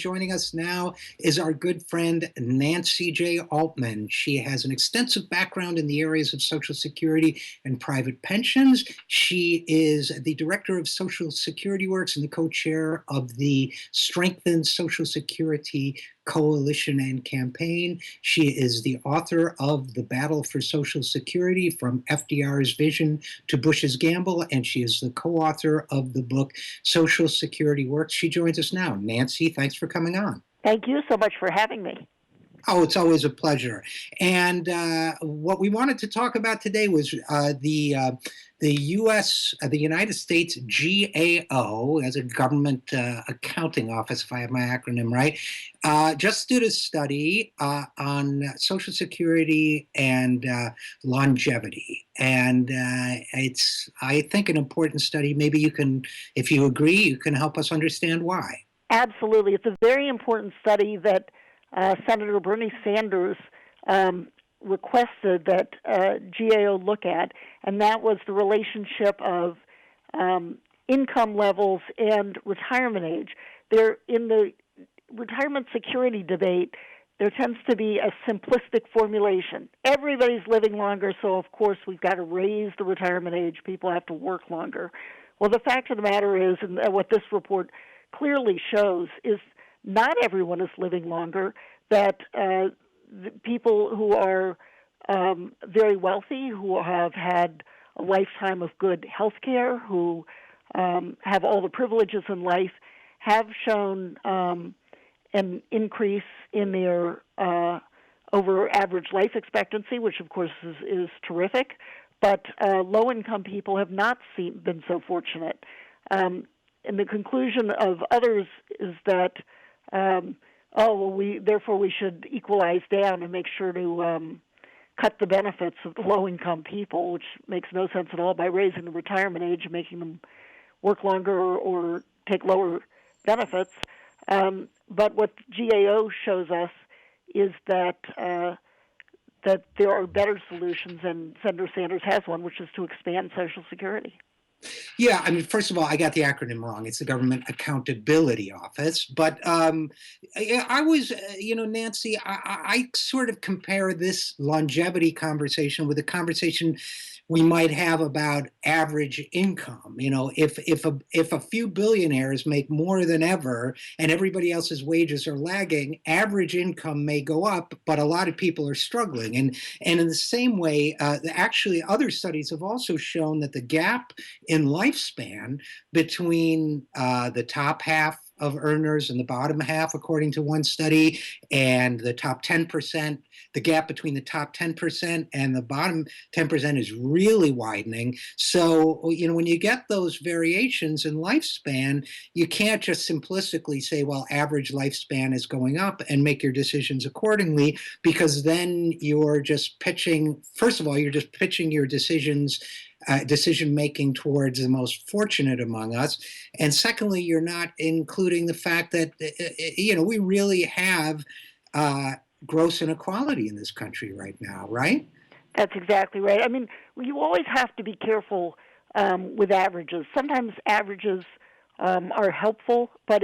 joining us now is our good friend Nancy J. Altman. She has an extensive background in the areas of Social Security and private pensions. She is the director of Social Security Works and the co-chair of the Strengthen Social Security Coalition and Campaign. She is the author of The Battle for Social Security, From FDR's Vision to Bush's Gamble, and she is the co-author of the book Social Security Works. She joins us now. Nancy, thanks for coming on. Thank you so much for having me. Oh, it's always a pleasure. And what we wanted to talk about today was the United States GAO, as a government accounting office, if I have my acronym right, just did a study on Social Security and longevity. And it's, I think, an important study. Maybe you can, if you agree, you can help us understand why. Absolutely. It's a very important study that Senator Bernie Sanders requested that GAO look at, and that was the relationship of income levels and retirement age. There, in the retirement security debate, there tends to be a simplistic formulation. Everybody's living longer, so of course we've got to raise the retirement age. People have to work longer. Well, the fact of the matter is, and what this report clearly shows, is not everyone is living longer, that the people who are very wealthy, who have had a lifetime of good health care, who have all the privileges in life, have shown an increase in their over average life expectancy, which of course is terrific, but low-income people have not been so fortunate. And the conclusion of others is that, therefore we should equalize down and make sure to cut the benefits of the low-income people, which makes no sense at all, by raising the retirement age and making them work longer or take lower benefits. But what GAO shows us is that there are better solutions, and Senator Sanders has one, which is to expand Social Security. Yeah, I mean, first of all, I got the acronym wrong. It's the Government Accountability Office. But I was, Nancy, I sort of compare this longevity conversation with a conversation we might have about average income. You know, if a few billionaires make more than ever and everybody else's wages are lagging, average income may go up, but a lot of people are struggling. And in the same way, actually, other studies have also shown that the gap in lifespan between the top half of earners and the bottom half, according to one study, and the top 10%, the gap between the top 10% and the bottom 10% is really widening. So, when you get those variations in lifespan, you can't just simplistically say, well, average lifespan is going up and make your decisions accordingly, because then you're just pitching, first of all, you're just pitching your decision-making towards the most fortunate among us. And secondly, you're not including the fact that, we really have gross inequality in this country right now, right? That's exactly right. I mean, you always have to be careful with averages. Sometimes averages are helpful, but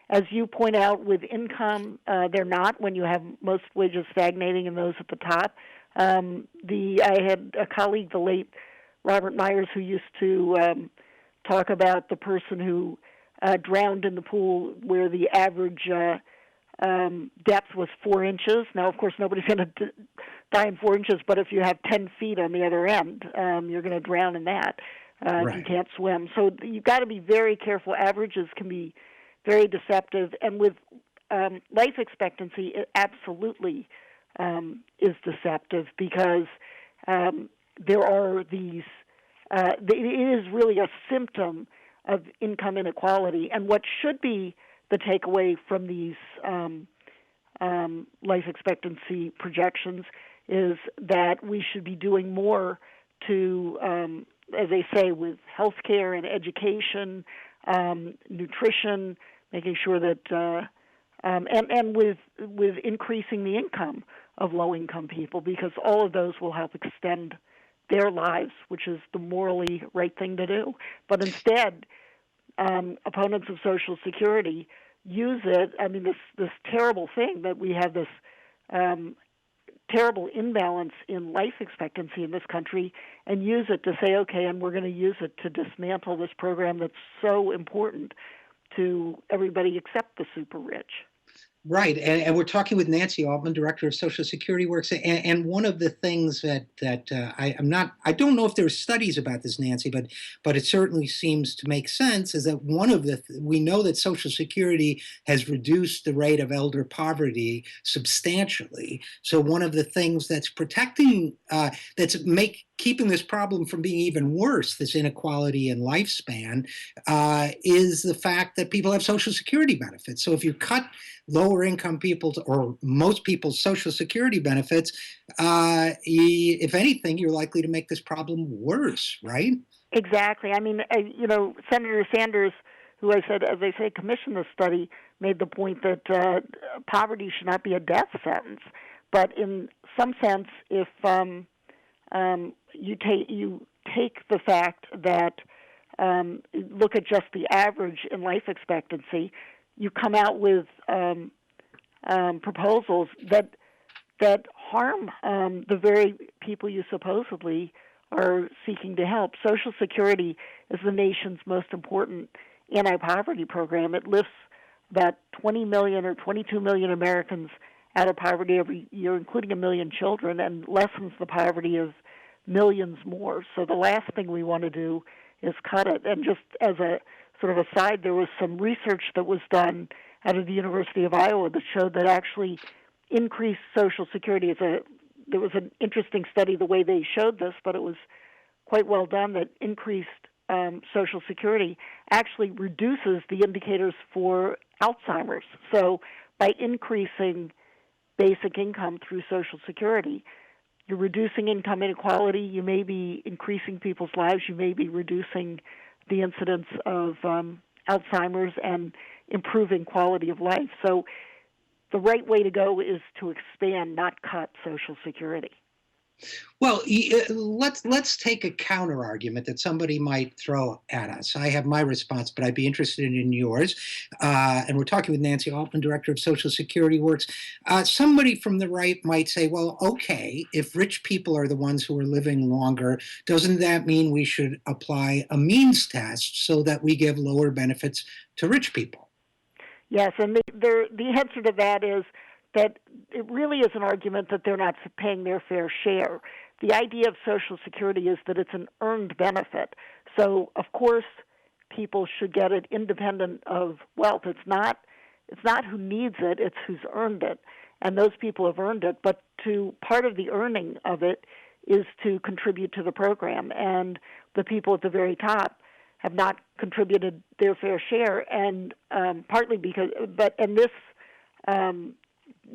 as you point out, with income, they're not when you have most wages stagnating and those at the top. I had a colleague, the late Robert Myers, who used to talk about the person who drowned in the pool where the average depth was 4 inches. Now, of course, nobody's going to die in 4 inches, but if you have 10 feet on the other end, you're going to drown in that if you can't swim. So you've got to be very careful. Averages can be very deceptive. And with life expectancy, it absolutely is deceptive, because there are these, it is really a symptom of income inequality. And what should be the takeaway from these life expectancy projections is that we should be doing more to, as they say, with healthcare and education, nutrition, making sure that, and with increasing the income of low-income people, because all of those will help extend their lives, which is the morally right thing to do. But instead, opponents of Social Security use it. I mean, this terrible thing that we have this um, terrible imbalance in life expectancy in this country, and use it to say, okay, and we're going to use it to dismantle this program that's so important to everybody except the super rich. Right, and we're talking with Nancy Altman, director of Social Security Works, and one of the things that I don't know if there are studies about this, Nancy, but it certainly seems to make sense, is that we know that Social Security has reduced the rate of elder poverty substantially. So one of the things that's keeping this problem from being even worse, this inequality in lifespan, is the fact that people have Social Security benefits. So if you cut lower income people's or most people's Social Security benefits, if anything, you're likely to make this problem worse, right? Exactly. I mean, Senator Sanders, who as I say, commissioned this study, made the point that poverty should not be a death sentence. But in some sense, if you take the fact that look at just the average in life expectancy, you come out with proposals that harm the very people you supposedly are seeking to help. Social Security is the nation's most important anti-poverty program. It lifts about 20 million or 22 million Americans out of poverty every year, including 1 million children, and lessens the poverty of millions more. So the last thing we want to do is cut it. And just as a sort of aside, there was some research that was done out of the University of Iowa that showed that actually increased Social Security there was an interesting study the way they showed this, but it was quite well done, that increased Social Security actually reduces the indicators for Alzheimer's. So by increasing basic income through Social Security, you're reducing income inequality, you may be increasing people's lives, you may be reducing the incidence of Alzheimer's and improving quality of life. So the right way to go is to expand, not cut Social Security. Well, let's take a counter argument that somebody might throw at us. I have my response, but I'd be interested in yours. And we're talking with Nancy Altman, director of Social Security Works. Somebody from the right might say, well, okay, if rich people are the ones who are living longer, doesn't that mean we should apply a means test so that we give lower benefits to rich people? Yes, and the answer to that is that it really is an argument that they're not paying their fair share. The idea of Social Security is that it's an earned benefit. So, of course, people should get it independent of wealth. It's not who needs it, it's who's earned it. And those people have earned it, but part of the earning of it is to contribute to the program. And the people at the very top have not contributed their fair share, and partly because, this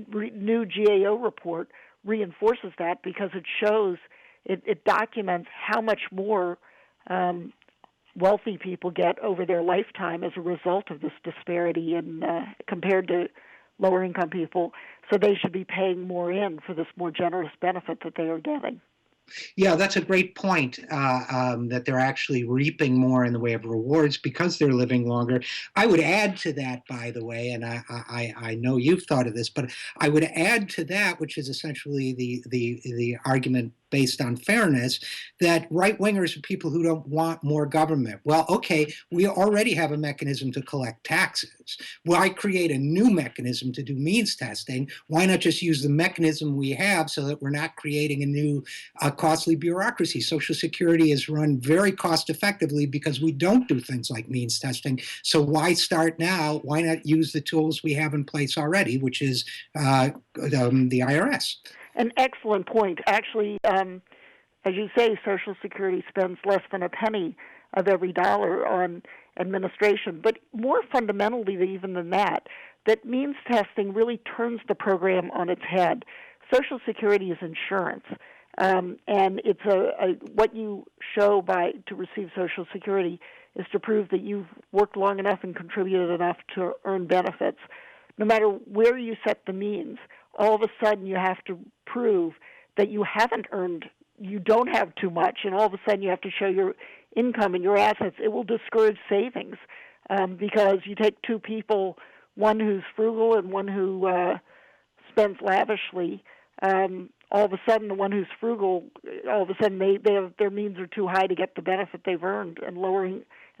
new GAO report reinforces that, because it shows, it documents how much more wealthy people get over their lifetime as a result of this disparity compared to lower income people. So they should be paying more in for this more generous benefit that they are getting. Yeah, that's a great point, that they're actually reaping more in the way of rewards because they're living longer. I would add to that, by the way, and I know you've thought of this, but I would add to that, which is essentially the argument based on fairness, that right-wingers are people who don't want more government. Well, okay, we already have a mechanism to collect taxes. Why create a new mechanism to do means testing? Why not just use the mechanism we have so that we're not creating a new costly bureaucracy? Social Security is run very cost effectively because we don't do things like means testing. So why start now? Why not use the tools we have in place already, which is the IRS? An excellent point. Actually, as you say, Social Security spends less than a penny of every dollar on administration. But more fundamentally even than that means testing really turns the program on its head. Social Security is insurance. And it's what you show to receive Social Security is to prove that you've worked long enough and contributed enough to earn benefits. No matter where you set the means, all of a sudden you have to prove that you don't have too much, and all of a sudden you have to show your income and your assets. It will discourage savings because you take two people one who's frugal and one who spends lavishly, all of a sudden the one who's frugal, all of a sudden their means are too high to get the benefit they've earned, and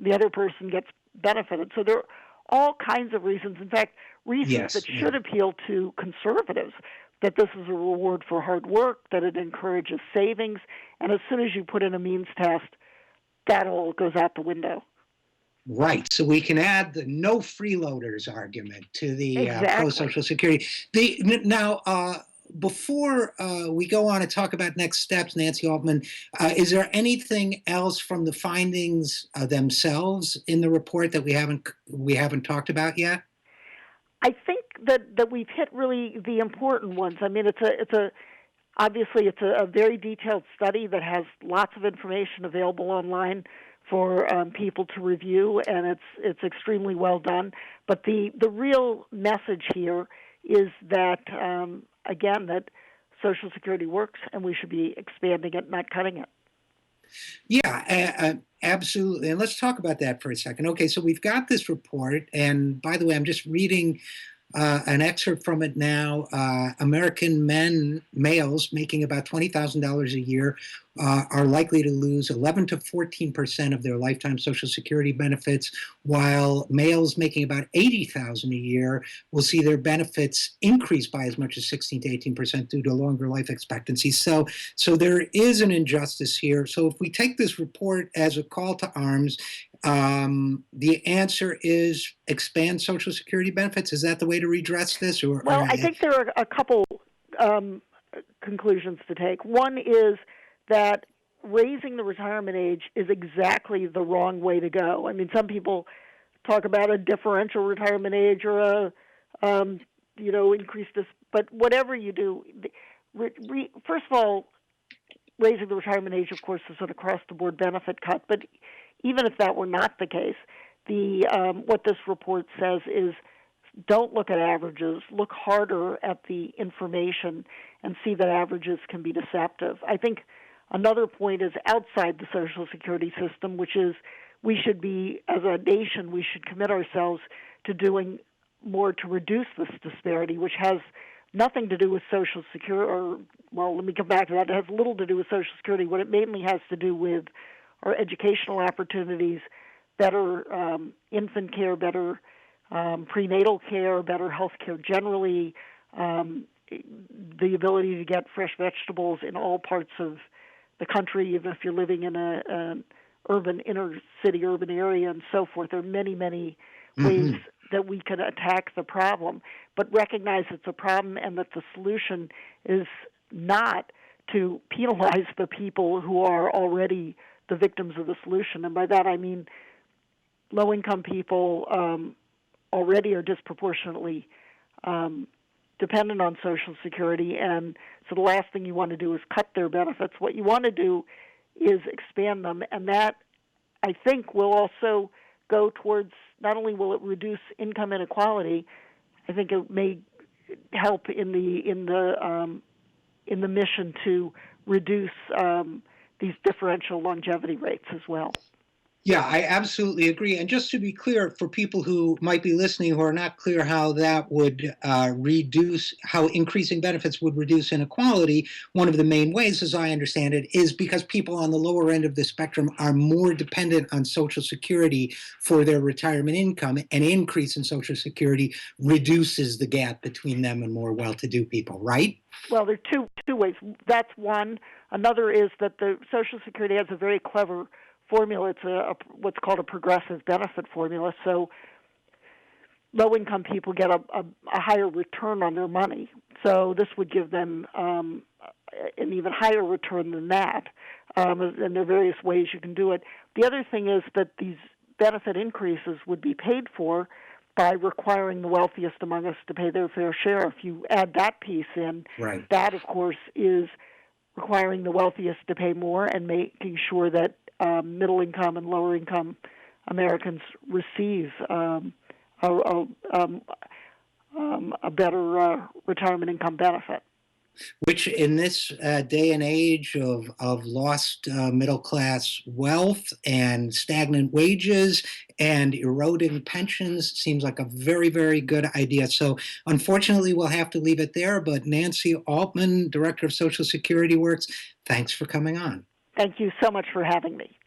the other person gets benefited. So there are all kinds of reasons. In fact, reasons that Yes. Yeah. should appeal to conservatives, that this is a reward for hard work, that it encourages savings, and as soon as you put in a means test, that all goes out the window. Right. So we can add the no freeloaders argument to the Exactly. pro-Social Security. Before we go on and talk about next steps, Nancy Altman, is there anything else from the findings themselves in the report that we haven't talked about yet? I think that we've hit really the important ones. I mean, obviously it's a very detailed study that has lots of information available online for people to review, and it's extremely well done. But the real message here is that again, that Social Security works, and we should be expanding it, not cutting it. Yeah, absolutely. And let's talk about that for a second. Okay, so we've got this report, and by the way, I'm just reading an excerpt from it now. American males making about $20,000 a year are likely to lose 11 to 14% of their lifetime Social Security benefits, while males making about $80,000 a year will see their benefits increase by as much as 16 to 18% due to longer life expectancy. So there is an injustice here. So if we take this report as a call to arms, the answer is expand Social Security benefits. Is that the way to redress this? Well, I think there are a couple conclusions to take. One is that raising the retirement age is exactly the wrong way to go. I mean, some people talk about a differential retirement age or increase this, but whatever you do, first of all, raising the retirement age, of course, is an across-the-board benefit cut. But even if that were not the case, what this report says is don't look at averages. Look harder at the information and see that averages can be deceptive. I think another point is outside the Social Security system, which is we should be, as a nation, we should commit ourselves to doing more to reduce this disparity, which has nothing to do with Social Security, let me come back to that. It has little to do with Social Security. What it mainly has to do with are educational opportunities, better infant care, better prenatal care, better health care generally, the ability to get fresh vegetables in all parts of the country, even if you're living in an inner city urban area and so forth. There are many, many ways that we can attack the problem, but recognize it's a problem and that the solution is not to penalize the people who are already the victims of the solution. And by that I mean low-income people already are disproportionately dependent on Social Security, and so the last thing you want to do is cut their benefits. What you want to do is expand them, and that, I think, will also go towards, not only will it reduce income inequality, I think it may help in the mission to reduce these differential longevity rates as well. Yeah, I absolutely agree. And just to be clear, for people who might be listening who are not clear how that would how increasing benefits would reduce inequality, one of the main ways, as I understand it, is because people on the lower end of the spectrum are more dependent on Social Security for their retirement income. An increase in Social Security reduces the gap between them and more well-to-do people, right? Well, there are two ways. That's one. Another is that the Social Security has a very clever formula. It's what's called a progressive benefit formula. So low-income people get a higher return on their money. So this would give them an even higher return than that. And there are various ways you can do it. The other thing is that these benefit increases would be paid for by requiring the wealthiest among us to pay their fair share. If you add that piece in, right, that, of course, is requiring the wealthiest to pay more and making sure that middle-income and lower-income Americans receive a better retirement income benefit. which in this day and age of lost middle class wealth and stagnant wages and eroding pensions seems like a very, very good idea. So unfortunately, we'll have to leave it there. But Nancy Altman, Director of Social Security Works, thanks for coming on. Thank you so much for having me.